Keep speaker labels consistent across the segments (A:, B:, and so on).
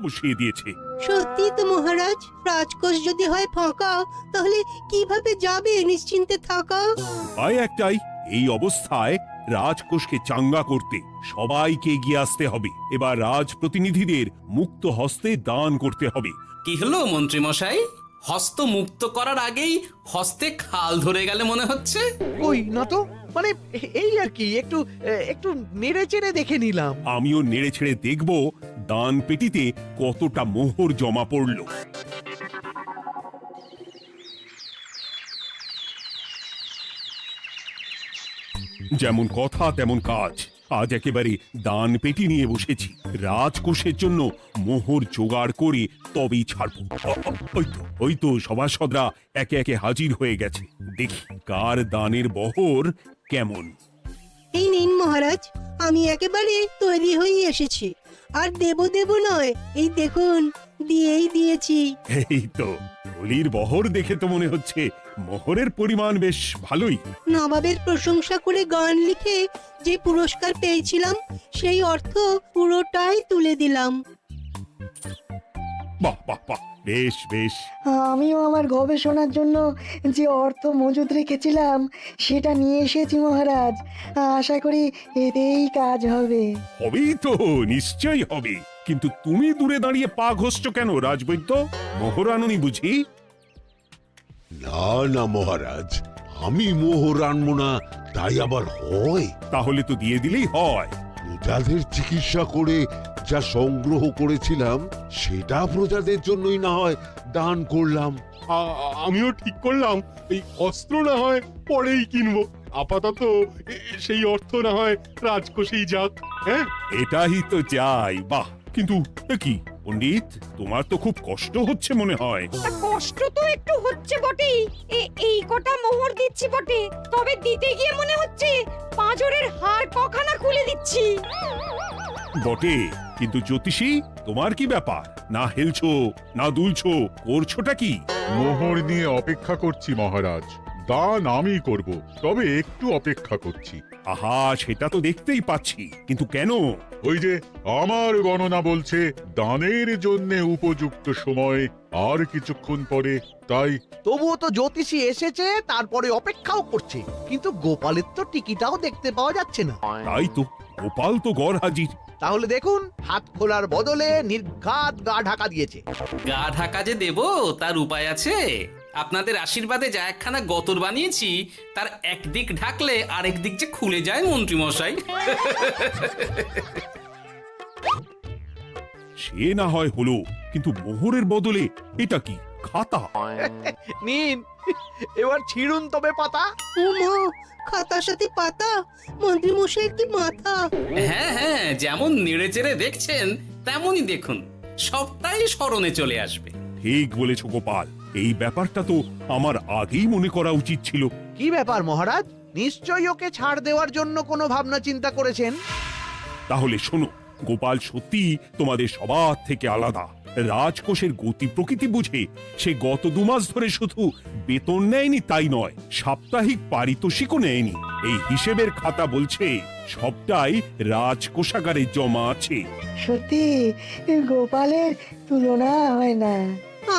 A: বসিয়ে দিয়েছে।
B: সত্যি তো মহারাজ, রাজকোষ যদি হয় ফাঁকা, তাহলে কিভাবে যাবে নিশ্চিন্তে থাকা?
A: উপায় একটাই, এই অবস্থায় রাজকোষকে চাঙ্গা করতে সবাইকে এগিয়ে আসতে হবে। এবার রাজপ্রতিনিধিদের মুক্ত হস্তে দান করতে হবে।
C: কি হলো মন্ত্রী মশাই, হস্ত মুক্ত করার আগেই হস্তে খাল ধরে গেলে মনে হচ্ছে।
D: কই না তো, মানে এই আর কি, একটু একটু নেড়ে চেড়ে দেখে নিলাম।
A: আমিও নেড়ে ছেড়ে দেখব দান পেটিতে কতটা মোহর জমা পড়ল। যেমন কথা তেমন কাজ, আজ একেবারে দান পেটি নিয়ে বসেছি। রাজকোষের জন্য মোহর জোগাড় করে তবেই ছাড়বো। ওই তো সভাসদরা একে একে হাজির হয়ে গেছে। দেখি কার দানের বহর কেমন।
B: এই নিন মহারাজ, আমি একেবারে তৈরি হয়ে এসেছি। আর দেব নয়, এই দেখুন দিয়েই দিয়েছি।
A: এই তো থলির বহর দেখে তো মনে হচ্ছে মোহরের পরিমাণ বেশ ভালোই।
B: নবাবের প্রশংসা করে গান লিখে যে পুরস্কার পেয়েছিলাম, সেই অর্থ পুরোটাই তুলে দিলাম।
A: বাহ বাহ বাহ, বেশ বেশ।
E: আমিও আমার গবেষণার জন্য যে অর্থ মজুদ রেখেছিলাম সেটা নিয়ে এসেছি মহারাজ। আশা করি এতেই কাজ হবে।
A: হবেই তো, নিশ্চয়ই হবে। কিন্তু তুমি দূরে দাঁড়িয়ে পা ঘষছো কেন রাজবৈদ্য? মোহর আনুনি বুঝি?
F: না না মহারাজ, আমি মোহর আনবো না তাই আবার হয়?
A: তাহলে তো দিয়ে দিলেই হয়।
F: প্রজাদের চিকিৎসা করে যা সংগ্রহ করেছিলাম সেটা প্রজাদের জন্যই না হয় দান করলাম।
G: আমিও ঠিক করলাম এই অস্ত্র না হয় পরেই কিনবো, আপাতত সেই অর্থ না হয় রাজকোষেই যাক। হ্যাঁ,
A: এটাই তো চাই। বাহ, কিন্তু কি পণ্ডিত, তোমার তো খুব কষ্ট হচ্ছে মনে হয়।
H: কষ্ট তো একটু হচ্ছে বটেই। এই কটা মোহর দিচ্ছি বটে, তবে দিতে গিয়ে মনে হচ্ছে পাঁজরের হাড় কখানা খুলে দিচ্ছি।
A: বটে, কিন্তু জ্যোতিষী তোমার কি ব্যাপার? না হেলছো না দুলছো, করছোটা কি?
G: মোহর নিয়ে অপেক্ষা করছি মহারাজ, দান আমি করব, তবে একটু অপেক্ষা করছি।
A: আহা, সেটা তো দেখতেই পাচ্ছি, কিন্তু কেন?
G: ওই যে আমার গণনা বলছে দানের জন্য উপযুক্ত সময় আর কিছুক্ষণ পরে, তাই।
D: তবুও তো জ্যোতিষী এসেছে, তারপরে অপেক্ষাও করছে, কিন্তু গোপালের তো টিকিটাও দেখতে পাওয়া যাচ্ছে না।
A: তাই তো, গোপাল তো গড় হাজির।
D: তাহলে দেখুন, হাত খোলার বদলে নির্ঘাত গা ঢাকা দিয়েছে।
C: গা ঢাকা যে দেব তার উপায় আছে। আপনাদের আশীর্বাদে যা একখানা গতর বানিয়েছি, তার একদিক ঢাকলে আরেক দিক যে খুলে যায় মন্ত্রী মশাই।
A: সে না হয় হলো, কিন্তু মোহরের বদলে এটা কি? খাতা?
D: নিন, এবার ছিঁড়ুন তবে পাতা।
B: উমা, খাতার সাথে পাতা! মন্ত্রী মশাই কি মাথা!
C: হ্যাঁ হ্যাঁ, যেমন নেড়ে চেড়ে দেখছেন তেমনই দেখুন, সবটাই স্মরণে চলে আসবে।
A: ঠিক বলেছ গোপাল, এই ব্যাপারটা তো আমার আগেই মনে করা উচিত ছিল।
D: কি ব্যাপার মহারাজ, নিশ্চয়ই ওকে ছাড় দেওয়ার জন্য কোনো ভাবনা চিন্তা করেছেন।
A: তাহলে শোনো, গোপাল সত্যি তোমাদের সবার থেকে আলাদা। রাজকোষের গতি প্রকৃতি বুঝে সে গত 2 মাস ধরে শুধু বেতন নেয়নি তাই নয়, সাপ্তাহিক পারিতোষিকও নেয়নি। এই হিসেবের খাতা বলছে সবটাই রাজকোষাগারে জমা আছে।
E: সত্যি গোপালের তুলনা হয় না।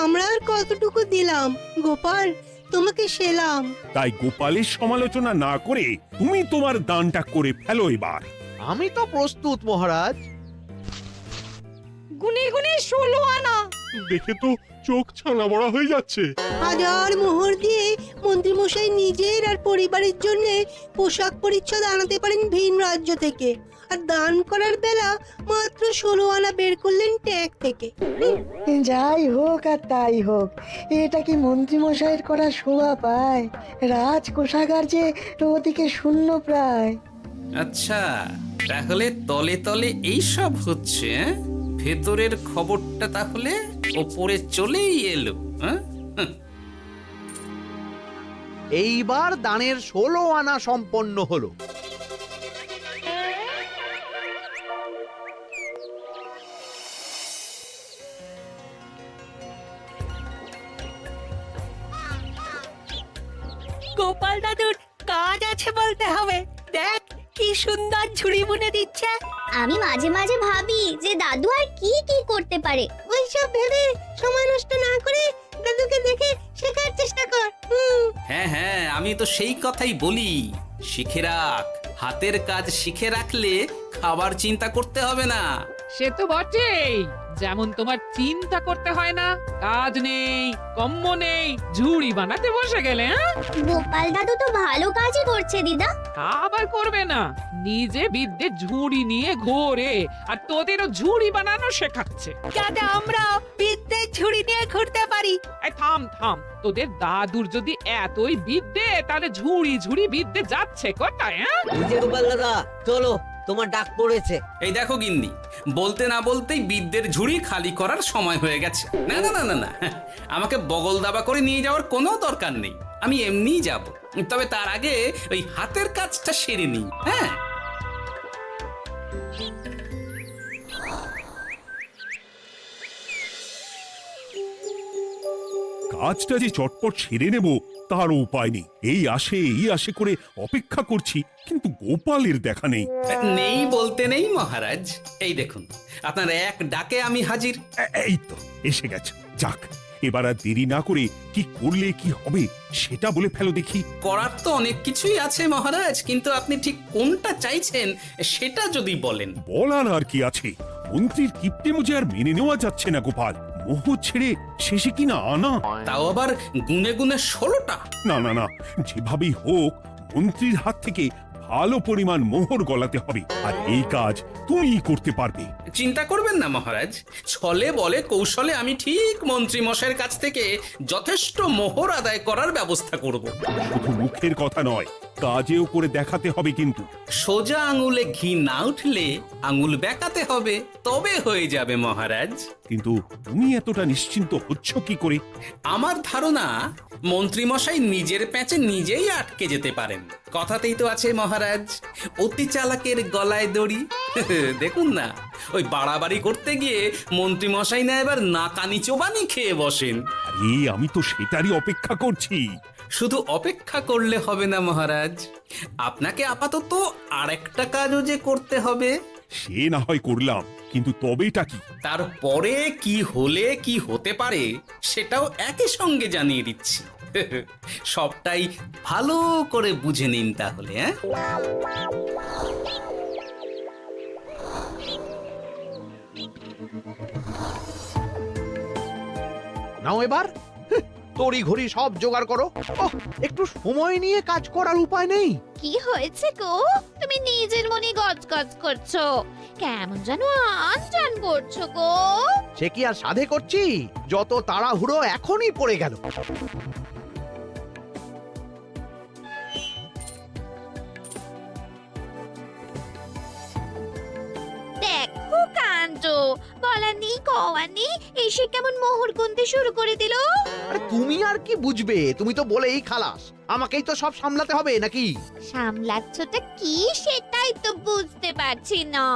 B: আমরা আর কতটুকু দিলাম গোপাল, তোমাকে সেলাম।
A: তাই গোপালের সমালোচনা না করে তুমি তোমার দানটা করে ফেলো এবার।
D: আমি তো প্রস্তুত মহারাজ।
H: গুনে গুনে 16 আনা।
G: দেখে তো চোখ ছানা বড়া হয়ে যাচ্ছে।
B: হাজার মোহর দিয়ে মন্ত্রী মশাই নিজের আর পরিবারের জন্য পোশাক পরিচ্ছদ আনাতে পারেন ভিন রাজ্য থেকে, আর দান করার বেলা মাত্র 16 আনা বের করলেন ট্যাগ থেকে।
E: যাই হোক আর তাই হোক, এটা কি মন্ত্রী মশাইয়ের করা শোভা পায়? রাজকোষাগার যে ওদিকে শূন্য প্রায়।
C: আচ্ছা, তাহলে তলে তলে এই সব হচ্ছে। ভেতরের খবরটা তাহলে ওপরে চলেই এলো।
D: এইবার দানের 16 আনা সম্পন্ন হলো।
I: গোপাল দাদুর কাজ আছে বলতে হবে। দেখ কি সুন্দর ঝুড়ি বুনে দিচ্ছে। আমি মাঝে মাঝে ভাবি যে দাদু আর কি কি করতে পারে।
B: ওইসব ভেবে সময় নষ্ট না করে দাদুকে দেখে শেখার চেষ্টা কর।
C: হ্যাঁ হ্যাঁ, আমি তো সেই কথাই বলি, শিখে রাখ। হাতের কাজ শিখে রাখলে খাবার চিন্তা করতে হবে না।
J: সে তো বটেই, যেমন তোমার চিন্তা করতে হয় না, কাজ নেই, কম্ম নেই, ঝুড়ি বানাতে বসে গেলে। হ্যাঁ,
I: গোপাল দাদু তো ভালো কাজই করছে দিদা।
J: আবার করবে না, নিজে বিদ্যে ঝুড়ি নিয়ে ঘোরে আর তোদেরও ঝুড়ি বানানো শেখাচ্ছে।
H: যাতে আমরা বিদ্যে ঝুড়ি নিয়ে ঘুরতে পারি।
J: এই থাম থাম, তোদের দাদুর যদি এতই বিদ্যে, তাহলে ঝুড়ি ঝুড়ি বিদ্যে যাচ্ছে কোথায়? হ্যাঁ,
K: গোপাল দাদা চলো, তোমার ডাক পড়েছে।
C: এই দেখো গিন্নি, বলতে না বলতেই বিদ্যের ঝুড়ি খালি করার সময় হয়ে গেছে। না না না না না, আমাকে বগল দাবা করে নিয়ে যাওয়ার কোনো দরকার নেই, আমি এমনিই যাব। তবে তার আগে ওই হাতের কাজটা সেরে নিই। হ্যাঁ,
A: কাজটা যে চটপট সেরে নেব তারও উপায় নেই। এই আসে করে অপেক্ষা করছি, কিন্তু গোপালের দেখা নেই।
C: নেই বলতে নেই মহারাজ, এই দেখুন আপনার এক ডাকে আমি হাজির।
A: এই তো এসে গেছে। যাক, এবার আর দেরি না করে কি করলে কি হবে সেটা বলে ফেলো দেখি।
C: করার তো অনেক কিছুই আছে মহারাজ, কিন্তু আপনি ঠিক কোনটা চাইছেন সেটা যদি বলেন।
A: বলার আর কি আছে, মন্ত্রীর কিপ্টে মুজে আর মেনে নেওয়া যাচ্ছে না গোপাল। মোহ ছেড়ে শেষে কিনা আনা,
C: তাও আবার গুনে গুনে 16টা।
A: না না না, যেভাবেই হোক মন্ত্রীর হাত থেকে ভালো পরিমাণ মোহর গলাতে হবে, আর এই কাজ তুমিই করতে পারবে।
C: চিন্তা করবেন না মহারাজ, ছলে বলে কৌশলে আমি ঠিক মন্ত্রী মশাইয়ের কাছ থেকে যথেষ্ট মোহর আদায় করার ব্যবস্থা করব।
A: শুধু মুখের কথা নয়, কাজেও করে দেখাতে হবে কিন্তু।
C: সোজা আঙুলে ঘি না উঠলে আঙুল বেঁকাতে হবে, তবে হয়ে যাবে মহারাজ।
A: কিন্তু তুমি এতটা নিশ্চিন্ত হচ্ছ কি করে?
C: আমার ধারণা মন্ত্রী মশাই নিজের প্যাঁচে নিজেই আটকে যেতে পারেন। কথাতেই তো আছে মহারাজ, অতি চালাকের গলায় দড়ি। দেখুন না, ওই বাড়াবাড়ি করতে গিয়ে মন্ত্রী মশাই না এবার নাকানি চোবানি খেয়ে বসেন।
A: আরে আমি তো সেটারই অপেক্ষা করছি।
C: শুধু অপেক্ষা করলে হবে না মহারাজ, আপনাকে আপাতত আরেকটা কাজও যে করতে হবে।
A: সে না হয় করলাম, কিন্তু তবেটা কি?
C: তারপরে কি হলে কি হতে পারে সেটাও একই সঙ্গে জানিয়ে দিচ্ছি। সবটাই ভালো করে বুঝে নিন তাহলে। হ্যাঁ,
D: নাও এবার তড়ি ঘড়ি সব জোগাড় করো। ওহ, একটু সময় নিয়ে কাজ করার উপায় নেই?
I: কি হয়েছে গো, তুমি নিজের মনে গজগজ করছো, কেমন যেন আনজান করছো গো।
D: সে কি আর সাধে করছি, যত তাড়াহুড়ো এখনই পড়ে গেল।
I: দেখো কাণ্ড, বলা নেই কওয়া নেই, এসে কেমন মোহর গুনতে শুরু করে দিল।
D: আরে তুমি আর কি বুঝবে, তুমি তো বলেই খালাস, আমাকেই তো সব সামলাতে হবে নাকি?
I: সামলাচ্ছটা কি সেটাই তো বুঝতে পারছি না।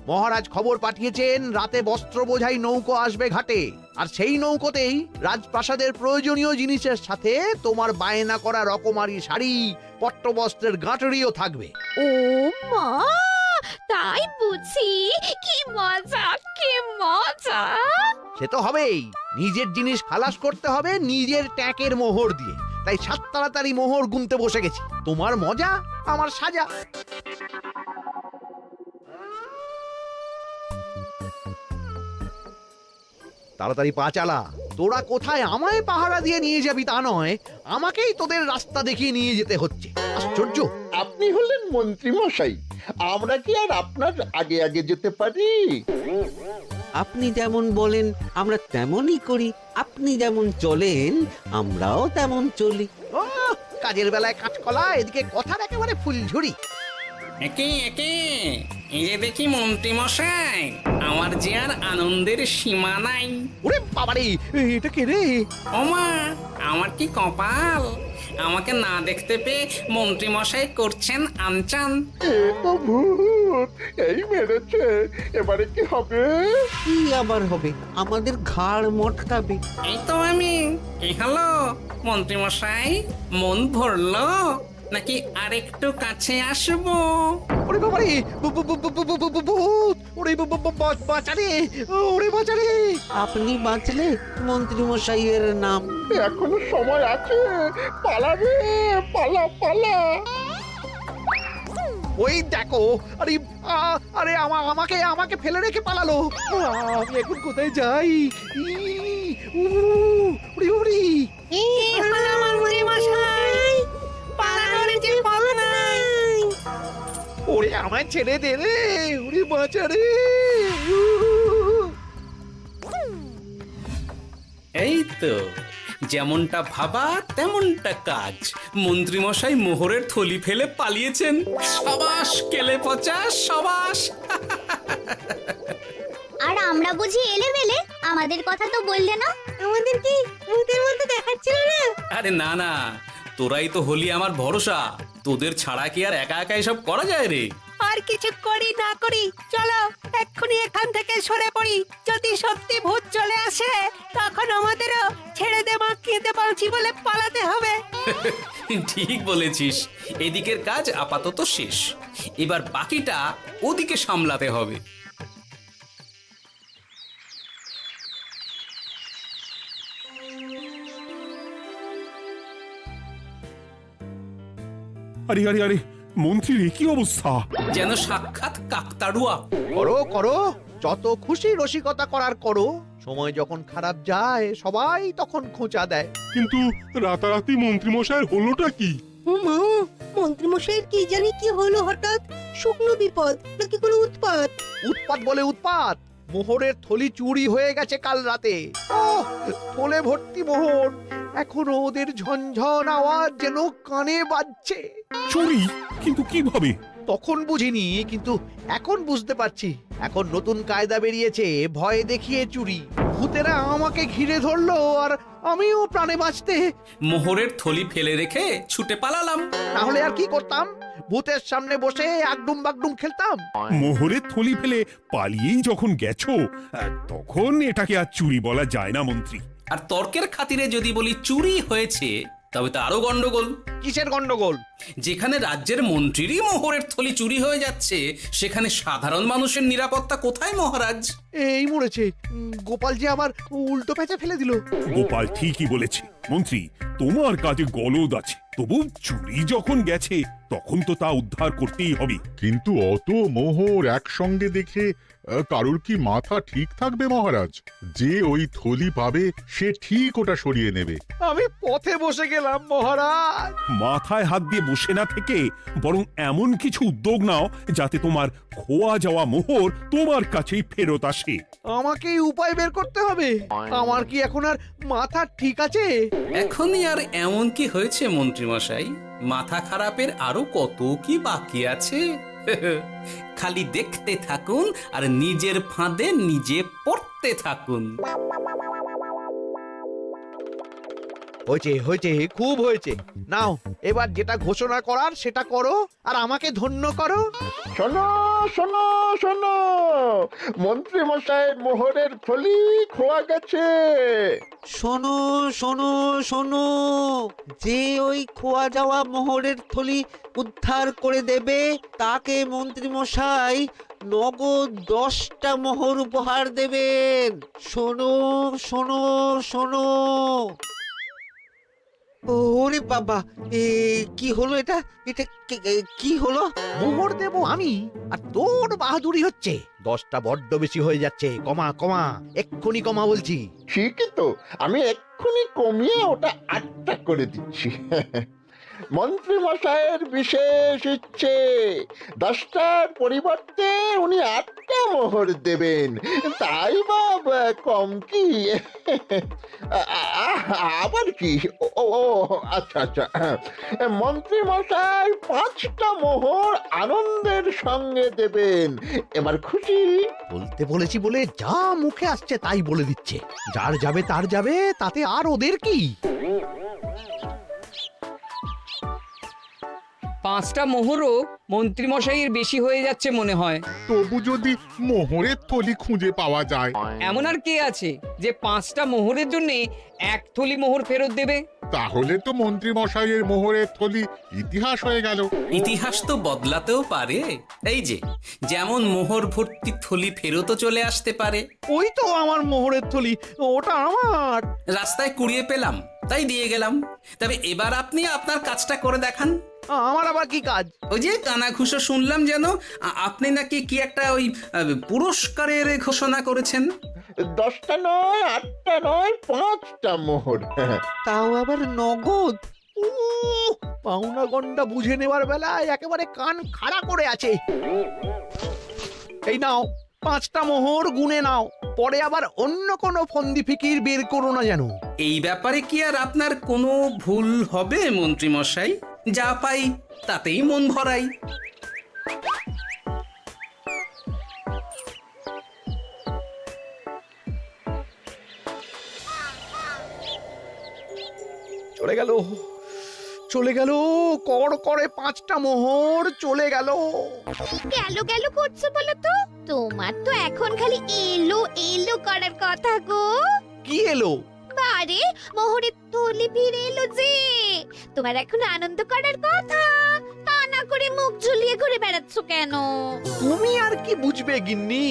D: মহারাজ খবর পাঠিয়েছেন রাতে বস্ত্র বোঝাই নৌকো আসবে ঘাটে, আর সেই নৌকোতেই রাজপ্রাসাদের প্রয়োজনীয় জিনিসের সাথে তোমার বায়না করা রকমারি শাড়ি, পট্টবস্ত্রের গাঁটরিও থাকবে।
I: ও মা, তাই বুঝি, কি মজা কি মজা।
D: সে তো হবেই, নিজের জিনিস খালাস করতে হবে নিজের ট্যাঁকের মোহর দিয়ে, তাই সাত তাড়াতাড়ি মোহর গুনতে বসে গেছি। তোমার মজা আমার সাজা। তাড়াতাড়ি পা চালা, তোরা কোথায় আমায় পাহারা দিয়ে নিয়ে যাবি তা নয়, আমাকেই তোদের রাস্তা দেখিয়ে নিয়ে যেতে হচ্ছে। আশ্চর্য!
L: আপনি হলেন মন্ত্রী মশাই, আমরা কি আর আপনার আগে আগে যেতে পারি?
K: আপনি যেমন বলেন আমরা তেমনই করি, আপনি যেমন চলেন আমরাও তেমন চলি।
D: ও, কাজের বেলায় কাঁচকলা, এদিকে কথার একেবারে ফুলঝুরি।
C: একে একে এই যে দেখি মন্ত্রী মশাই, আমার যে আর আনন্দের সীমা নাই।
D: ওরে বাবারে, এটা কে রে?
C: ওমা, আমার কি কপাল, আমাকে না দেখতে পেয়ে মন্ত্রী মশাই করছেন আনচান।
L: এ তো ভূত, এই মেরেছে, এবারে কি হবে?
K: কি আবার হবে, আমাদের ঘাড় মটকাবে।
C: এই তো আমি। কি হলো মন্ত্রী মশাই, মন ভরলো? নাকি আরেকটু কাছে আসবো?
D: ওরে বাবারে, ভূত! ওরে বাঁচারে, ওরে বাঁচারে!
K: আপনি বাঁচলে মন্ত্রী মশাইয়ের নাম।
L: এখনো সময় আছে, পালাবে, পালা পালা।
D: ওই দেখো, আরে আরে আমাকে আমাকে ফেলে রেখে পালালো। আমি এখন কোথায় যাই? উড়ি উড়ি। ওরে আমায় ছেড়ে দে রে, উড়ি বাঁচা রে।
C: এই তো যেমনটা ভাবা তেমনটা কাজ। মন্ত্রীমশাই মোহরের থলি ফেলে পালিয়েছেন। সাবাস কেলে পচা, সাবাস।
I: আর আমরা বুঝি এলেবেলে, আমাদের কথা তো বললে না।
B: আমাদের কি ভূতের মতো দেখাচ্ছিল না?
C: আরে না না, তোরাই তো হলি আমার ভরসা। তোদের ছাড়া কি আর একা একা এসব করা যায় রে?
B: আর কিছু করি না করি, চলো এক্ষুনি এখান থেকে সরে পড়ি। যদি সত্যি ভূত চলে আসে, তখন আমাদেরও ছেড়ে দে মাখিয়ে বাঁচি বলে পালাতে হবে।
C: ঠিক বলেছিস। এদিকের কাজ আপাতত শেষ, এবার বাকিটা ওদিকে সামলাতে হবে।
A: আরে আরে আরে, মন্ত্রীর এ কি অবস্থা?
C: যেন সাক্ষাৎ কাকতাড়ুয়া।
D: করো করো, যত খুশি রসিকতা করার করো। সময় যখন খারাপ যায় সবাই তখন খোঁচা দেয়।
G: কিন্তু রাতারাতি মন্ত্রী মশাইয়ের হলোটা কি?
B: মা, মন্ত্রীমশাইয়ের কি জানি কি হলো হঠাৎ? শুকনো বিপদ নাকি কোনো উৎপাত?
D: উৎপাত বলে উৎপাত। মোহরের থলি চুরি হয়ে গেছে কাল রাতে। ওহ, থলে ভর্তি মোহর। এখনো ওদের ঝনঝন আওয়াজ যেন কানে বাজছে।
A: চুরি? কিন্তু কিভাবে?
D: তখন বুঝিনি, কিন্তু এখন বুঝতে পারছি। এখন নতুন কায়দা বেরিয়েছে, ভয় দেখিয়ে চুরি। ভূতেরা আমাকে ঘিরে ধরলো আর আমিও প্রাণে বাঁচতে
C: মোহরের থলি ফেলে রেখে ছুটে পালালাম।
D: তাহলে আর কি করতাম? ভূতের সামনে বসে আগডুম বাগডুম খেলতাম।
A: মোহরের থলি ফেলে পালিয়েই যখন গেছো, তখন এটাকে আর চুরি বলা যায় না মন্ত্রী।
C: আর তর্কের খাতিরে যদি বলি চুরি হয়েছে, তবে তো আরো গন্ডগোল।
D: কিসের গন্ডগোল?
C: যেখানে রাজ্যের মন্ত্রীরই মোহরের থলি চুরি হয়ে যাচ্ছে, সেখানে সাধারণ মানুষের নিরাপত্তা কোথায় মহারাজ?
D: এই মরেছে, গোপাল যে আবার উল্টো প্যাঁচে ফেলে দিল।
A: গোপাল ঠিকই বলেছে মন্ত্রী, তোমার কাজে গলদ আছে। তবু চুরি যখন গেছে, তখন তো তা উদ্ধার করতেই হবে।
M: কিন্তু অত মোহর একসঙ্গে দেখে কারোর কি মাথা ঠিক থাকবে মহারাজ? যে ওই থলি পাবে সে ঠিক ওটা সরিয়ে নেবে।
D: আমি পথে বসে গেলাম মহারাজ।
A: মাথায় হাত দিয়ে বসে না থেকে বরং এমন কিছু উদ্যোগ নাও যাতে তোমার খোয়া যাওয়া মোহর তোমার কাছেই ফেরত আসে।
D: আমাকেই উপায় বের করতে হবে। আমার কি এখন আর মাথা ঠিক আছে?
C: এখনই আর এমন কি হয়েছে মন্ত্রীমশাই? মাথা খারাপের আরো কত কি বাকি আছে। খালি দেখতে থাকুন আর নিজের ফাঁদে নিজে পড়তে থাকুন।
D: হয়েছে হয়েছে, খুব হয়েছে। নাও এবার যেটা ঘোষণা করার সেটা করো আর আমাকে ধন্য করো।
L: শোনো শোনো শোনো, মন্ত্রী মশাইয়ের মোহরের থলি খোয়া গেছে।
K: শোনো শোনো শোনো, যে ওই খোয়া যাওয়া মোহরের থলি উদ্ধার করে দেবে তাকে মন্ত্রী মশাই নগদ 10টা মোহর উপহার দেবেন। শোনো শোনো শোনো। ওরে বাবা, কি হলো এটা? এটা কি হলো?
D: মোহর দেবো আমি, আর তোর বাহাদুরি হচ্ছে। 10টা বড্ড বেশি হয়ে যাচ্ছে। কমা কমা, এক্ষুনি কমা বলছি।
L: ঠিকই তো, আমি এক্ষুনি কমিয়ে ওটা 8টা করে দিচ্ছি। মন্ত্রী মশাইয়ের বিশেষ ইচ্ছে, 10টার পরিবর্তে উনি 8টা মোহর দেবেন। তাই বা কম কি? আবার কি? ও আচ্ছা আচ্ছা, মন্ত্রী মশাই 5টা মোহর আনন্দের সঙ্গে দেবেন। এবার খুশি?
D: বলতে বলেছি বলে যা মুখে আসছে তাই বলে দিচ্ছে। যার যাবে তার যাবে, তাতে আর ওদের কি?
N: 5টা মোহরও মন্ত্রীমশাইয়ের বেশি হয়ে যাচ্ছে মনে হয়।
M: তবু যদি মোহরের থলি খুঁজে পাওয়া যায়।
N: এমন আর কে আছে যে 5টা মোহরের জন্য 1 থলি মোহর ফেরত দেবে?
M: তাহলে তো মন্ত্রী মশাইয়ের মোহরের থলি ইতিহাস হয়ে গেল।
C: ইতিহাস তো বদলাতেও পারে। এই যে যেমন মোহর ভর্তি থলি ফেরতও চলে আসতে পারে।
D: ওই তো আমার মোহরের থলি, ওটা আমার।
C: রাস্তায় কুড়িয়ে পেলাম তাই দিয়ে গেলাম। তবে এবার আপনি আপনার কাজটা করে দেখান।
D: আমার আবার কি কাজ?
C: ওই যে কানাঘুষো শুনলাম যেন আপনি নাকি কি একটা ওই পুরস্কারের ঘোষণা করেছেন।
L: 10টা নয়, 8টা নয়, 5টা মোহর।
K: তাও আবার নগদ।
D: পাওনা গন্ডা বুঝে নেবার বেলায় একেবারে কান খাড়া করে আছে। এই নাও 5টা মোহর, গুনে নাও, পরে আবার অন্য কোনো ফন্দি ফিকির বের করো না যেন।
C: এই ব্যাপারে কি আর আপনার কোনো ভুল হবে মন্ত্রী মশাই? যা পাই তাতেই মন ভরাই।
D: চলে গেল, চলে গেল, কর করে 5টা মোহর চলে গেল।
I: গেল গেল করছো বলো তো? তোমার তো এখন খালি এলো এলো করার কথা গো।
D: কি এলো?
I: বারে মোহরের থলি ফিরে এলো যে। তোমার এখন আনন্দ করার কথা, তা না করে মুখ ঝুলিয়ে ঘুরে বেড়াচ্ছ কেন?
D: তুমি আর কি বুঝবে গিন্নি?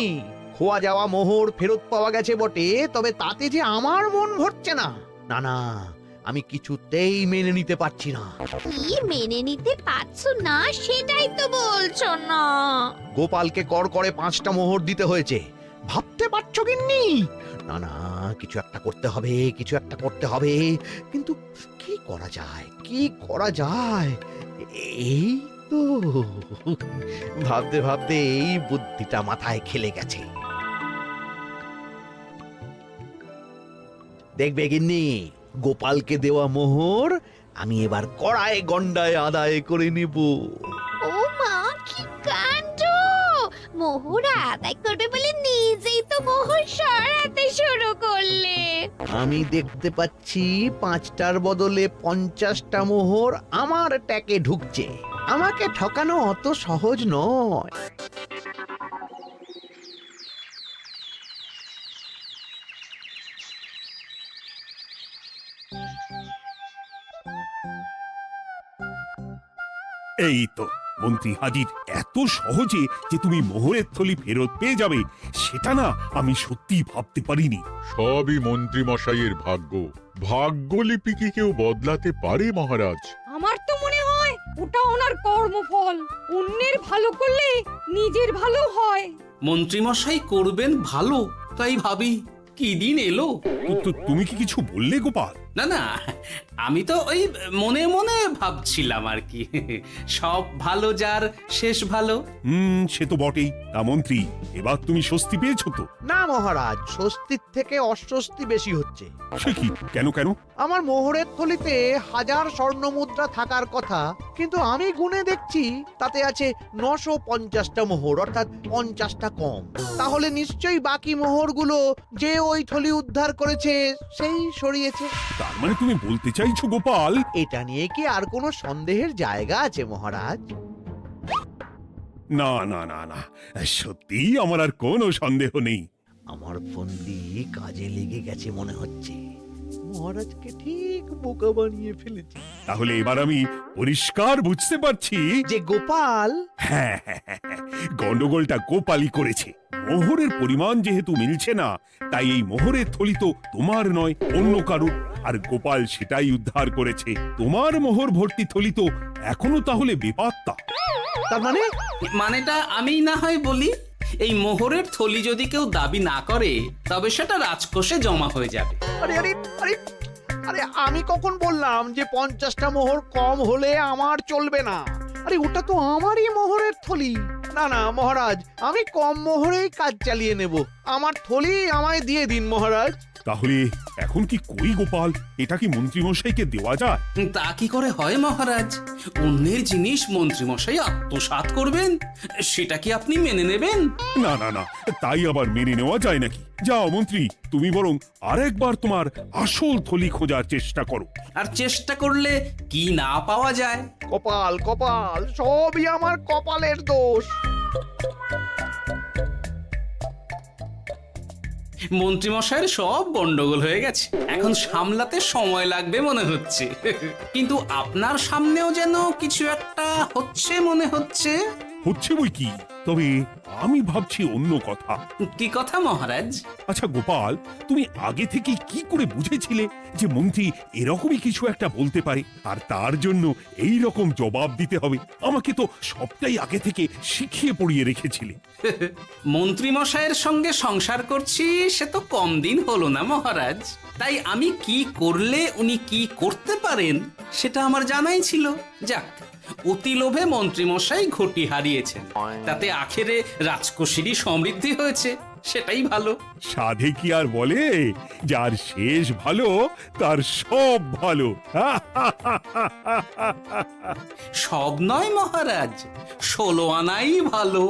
D: খোয়া যাওয়া মোহর ফেরত পাওয়া গেছে বটে, তবে তাতে যে আমার মন ভরছে না। না না, আমি কিছুতেই মেনে নিতে পারছি না।
I: কি মেনে নিতে পারছো না সেটাই তো বলছো না।
D: গোপালকে কর করে 5টা মোহর দিতে হয়েছে, ভাবতে পারছো গিন্নি? না না, কিছু একটা করতে হবে, কিছু একটা করতে হবে। কিন্তু কি করা যায়, কি করা যায়? এই তো ভাবতে ভাবতে এই বুদ্ধিটা মাথায় খেলে গেছে। দেখবে গিন্নি, গোপালকে দেওয়া মোহর আমি এবার কড়ায় গন্ডায় আদায় করে নিব।
I: ও মা, কি কাণ্ড! মোহর আদায় করবে বলে নিজেই তো মোহর সরাতে শুরু করলে।
D: আমি দেখতে পাচ্ছি 5টার বদলে 50টা মোহর আমার ট্যাকে ঢুকছে। আমাকে ঠকানো অত সহজ নয়।
A: এই তো মন্ত্রী হাজির। এত সহজে যে তুমি মোহরের থলি ফেরত পেয়ে যাবে সেটা না আমি সত্যি ভাবতে পারিনি।
M: সবই মন্ত্রী মশাইয়ের ভাগ্য। ভাগ্যলিপি কি কেউ বদলাতে পারে মহারাজ?
H: আমার তো মনে হয় ওটা ওনার কর্মফল। অন্যের ভালো করলে নিজের ভালো হয়।
C: মন্ত্রী মশাই করবেন ভালো, তাই ভাবি কি দিন এলো।
A: কিন্তু তুমি কি কিছু বললে গোপাল?
C: না না, আমি তো ওই মনে মনে ভাবছিলাম আর কি। সব ভালো যার শেষ ভালো।
A: সে তো বটেই। তা মন্ত্রী, এবার তুমি স্বস্তি পেয়েছো তো?
D: না মহারাজ, স্বস্তির থেকে অস্বস্তি বেশি হচ্ছে।
A: সে কি? কেন কেন?
D: আমার মোহরের থলিতে 1000 স্বর্ণ মুদ্রা থাকার কথা, কিন্তু আমি গুনে দেখছি তাতে আছে 950টা মোহর, অর্থাৎ 50টা কম। তাহলে নিশ্চয়ই বাকি মোহরগুলো যে ওই থলি উদ্ধার করেছে সেই সরিয়েছে।
A: তার মানে তুমি বলতে চাইছো গোপাল?
D: এটা নিয়ে কি আর কোনো সন্দেহের জায়গা আছে মহারাজ?
A: না না না না, সত্যি আমার আর কোনো সন্দেহ নেই।
D: আমার ফন্দি কাজে লেগে গেছে মনে হচ্ছে। মহারাজকে ঠিক বোকা বানিয়ে ফেলেছি।
A: তাহলে এবার আমি পরিষ্কার বুঝতে পারছি
D: যে গোপাল,
A: হ্যাঁ, গন্ডগোলটা গোপালই করেছে। মোহরের পরিমাণ যেহেতু মিলছে না, তাই এই মোহরের থলি তো তোমার নয়, অন্য কারুর। আর গোপাল সেটাই উদ্ধার করেছে। তোমার মোহর ভর্তি থলি তো এখনো তাহলে বেপাত্তা।
D: তার মানে?
C: মানেটা আমি না হয় বলি। এই মোহরের থলি যদি কেউ দাবি না করে তবে সেটা রাজকোষে জমা হয়ে যাবে।
D: আরে আরে আরে আরে, আমি কখন বললাম যে 50টা মোহর কম হলে আমার চলবে না? আরে ওটা তো আমারই মোহরের থলি। না না মহারাজ, আমি কম মোহরেই কাজ চালিয়ে নেব। আমার থলি আমায় দিয়ে দিন মহারাজ।
A: তাহলে এখন কি করি গোপাল? এটা কি মন্ত্রীমশাইকে দেওয়া যায়?
C: তা কি করে হয় মহারাজ? অন্যের জিনিস মন্ত্রীমশাই আত্মসাৎ করবেন, সেটা কি আপনি মেনে নেবেন?
A: না না না, তাই আবার মেনে নেওয়া যায় নাকি? যাও মন্ত্রী, তুমি বরং আরেকবার তোমার আসল থলি খোঁজার চেষ্টা করো।
C: আর চেষ্টা করলে কি না পাওয়া যায়?
D: কপাল কপাল, সবই আমার কপালের দোষ।
C: মন্ত্রীমশাইয়ের সব গন্ডগোল হয়ে গেছে, এখন সামলাতে সময় লাগবে মনে হচ্ছে। কিন্তু আপনার সামনেও যেন কিছু একটা হচ্ছে মনে হচ্ছে।
A: হচ্ছে বই কি, তবে আমি ভাবছি অন্য কথা।
C: কি কথা মহারাজ?
A: আচ্ছা গোপাল, তুমি আগে থেকে কি করে বুঝেছিলে যে মন্ত্রী এরকমই কিছু একটা বলতে পারে, আর তার জন্য এই রকম জবাব দিতে হবে? আমাকে তো সবটাই আগে থেকে শিখিয়ে পড়িয়ে রেখেছিলে।
C: মন্ত্রীমশাইয়ের সঙ্গে সংসার করছি সে তো কম দিন হলো না মহারাজ, তাই আমি কি করলে উনি কি করতে পারেন সেটা আমার জানাই ছিল। যাক, অতি লোভে মন্ত্রীমশাই ঘটি হারিয়েছেন, তাতে আখেরে রাজকোষেরই সমৃদ্ধি হয়েছে, সেটাই ভালো।
A: সাধে কি আর বলে, যার শেষ ভালো তার সব ভালো।
C: সব নয় মহারাজ, 16 আনাই ভালো।